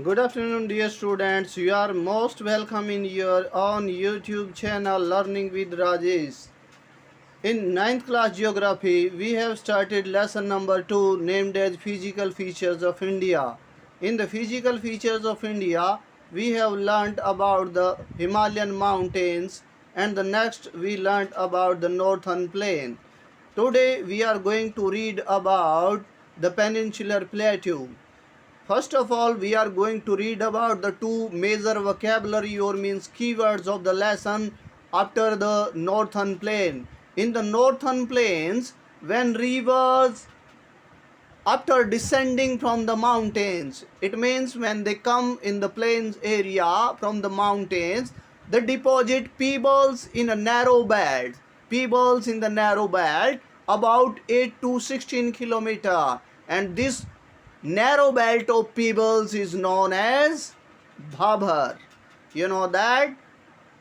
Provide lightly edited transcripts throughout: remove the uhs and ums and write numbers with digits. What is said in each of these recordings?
Good afternoon, dear students. You are most welcome in your own YouTube channel Learning with Rajesh. In ninth class geography, we have started lesson number 2 named as Physical Features of India. In the physical features of India, we have learnt about the Himalayan mountains and the next we learnt about the northern plain. Today we are going to read about the Peninsular Plateau. First of all, we are going to read about the two major vocabulary or means keywords of the lesson after the northern plain. In the northern plains, when rivers after descending from the mountains, it means when they come in the plains area from the mountains, they deposit pebbles in a narrow belt. Pebbles in the narrow belt about 8 to 16 kilometer, and this narrow belt of pebbles is known as bhabhar. You know that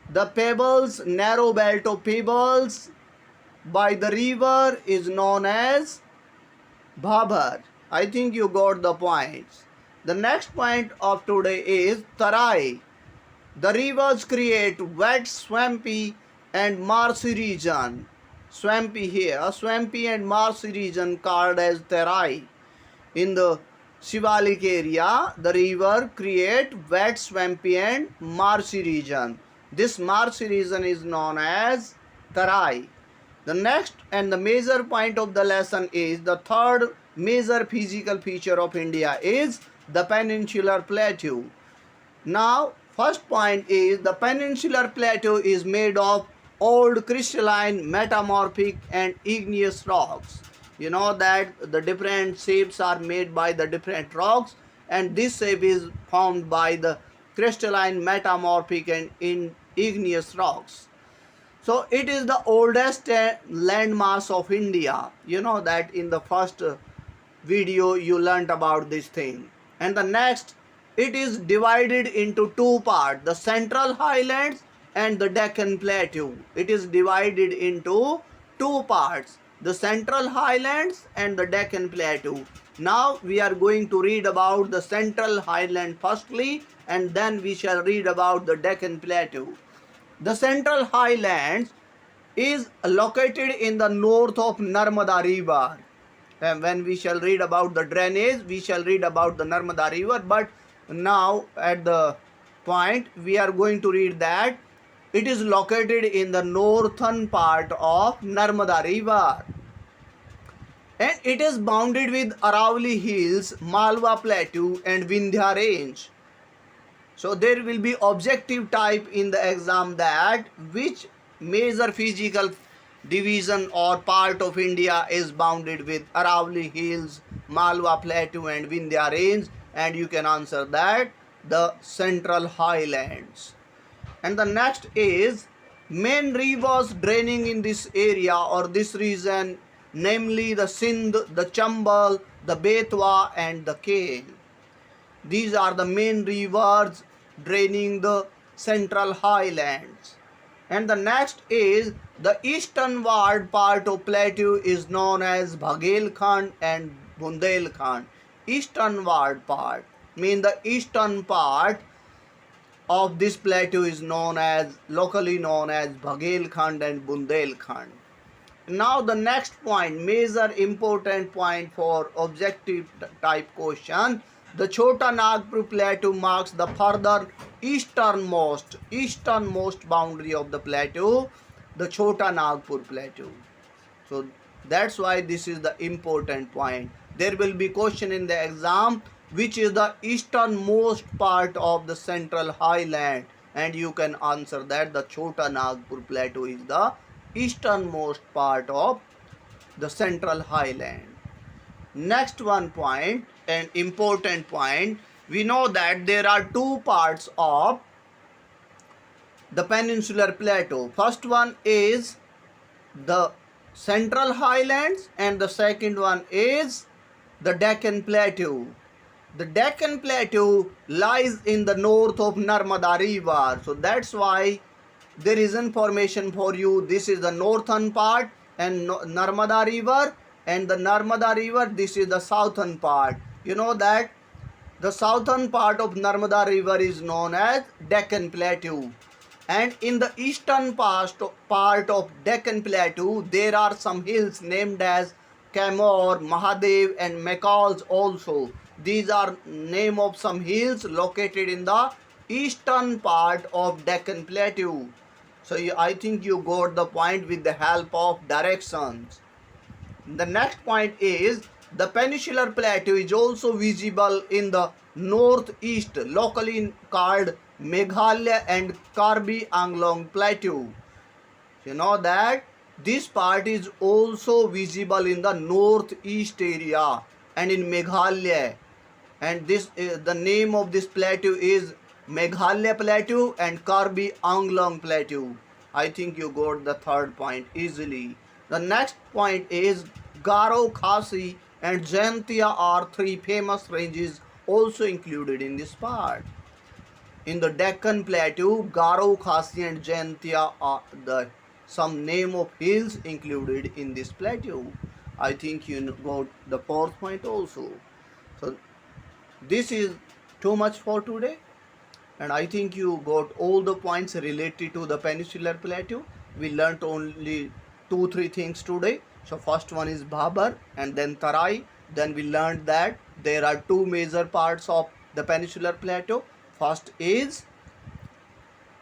the pebbles, narrow belt of pebbles by the river is known as bhabhar. I think you got the points. The next point of today is tarai. The rivers create wet, swampy and marshy region. Swampy here, swampy and marshy region called as tarai. In the Shivalik area, the river create wet, swampy and marshy region. This marshy region is known as Tarai. The next and the major point of the lesson is the third major physical feature of India is the Peninsular Plateau. Now, first point is the Peninsular Plateau is made of old crystalline, metamorphic and igneous rocks. You know that the different shapes are made by the different rocks, and this shape is formed by the crystalline, metamorphic and igneous rocks. So it is the oldest landmass of India. You know that in the first video you learnt about this thing. And the next, it is divided into two parts, the Central Highlands and the Deccan Plateau. It is divided into two parts, the Central Highlands and the Deccan Plateau. Now we are going to read about the Central Highland firstly, and then we shall read about the Deccan Plateau. The Central Highlands is located in the north of Narmada River. And when we shall read about the drainage, we shall read about the Narmada River. But now at the point, we are going to read that it is located in the northern part of Narmada River. And it is bounded with Aravalli Hills, Malwa Plateau and Vindhya Range. So there will be objective type in the exam that which major physical division or part of India is bounded with Aravalli Hills, Malwa Plateau and Vindhya Range, and you can answer that the Central Highlands. And the next is main rivers draining in this area or this region, namely the Sindh, the Chambal, the Betwa and the Kain. These are the main rivers draining the Central Highlands. And the next is the easternward part of plateau is known as Bhagelkhand and Bundelkhand. Easternward part means the eastern part of this plateau is locally known as Bhagelkhand and Bundelkhand. Now the next point, major important point for objective type question, the Chota Nagpur Plateau marks the further easternmost boundary of the plateau, the Chota Nagpur Plateau. So that's why this is the important point. There will be question in the exam which is the easternmost part of the Central Highland, and you can answer that the Chota Nagpur Plateau is the easternmost part of the Central Highland. Next one point, an important point, we know that there are two parts of the Peninsular Plateau. First one is the Central Highlands and the second one is the Deccan Plateau. The Deccan Plateau lies in the north of Narmada River. So that's why there is information for you. This is the northern part and Narmada River, and the Narmada River, this is the southern part. You know that The southern part of Narmada river is known as Deccan Plateau, and in the eastern part of Deccan Plateau there are some hills named as Kamor, Mahadev and Mekals also. These are name of some hills located in the eastern part of Deccan Plateau. So I think you got the point with the help of directions. The next point is the Peninsular Plateau is also visible in the northeast, locally called Meghalaya and Karbi Anglong Plateau. You know that this part is also visible in the northeast area and in Meghalaya, and this the name of this plateau is Meghalaya Plateau and Karbi Anglong Plateau. I think you got the third point easily. The next point is Garo, Khasi and Jaintia are three famous ranges also included in this part. In the Deccan Plateau, Garo, Khasi and Jaintia are the some name of hills included in this plateau. I think you got the fourth point also. So this is too much for today, and I think you got all the points related to the Peninsular Plateau. We learnt only 2-3 things today. So first one is Bhabar and then Tarai. Then we learned that there are two major parts of the Peninsular Plateau. First is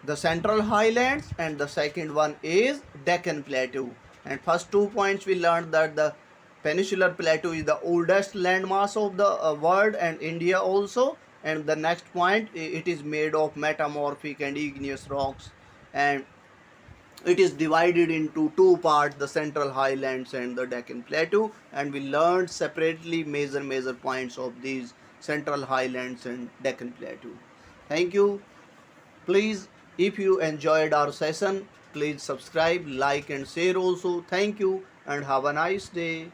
the Central Highlands and the second one is Deccan Plateau. And first 2 points we learned that the Peninsular Plateau is the oldest landmass of the world and India also. And the next point, it is made of metamorphic and igneous rocks, and it is divided into two parts, the Central Highlands and the Deccan Plateau. And we learned separately major points of these Central Highlands and Deccan Plateau. Thank you. Please, if you enjoyed our session, please subscribe, like and share also. Thank you and have a nice day.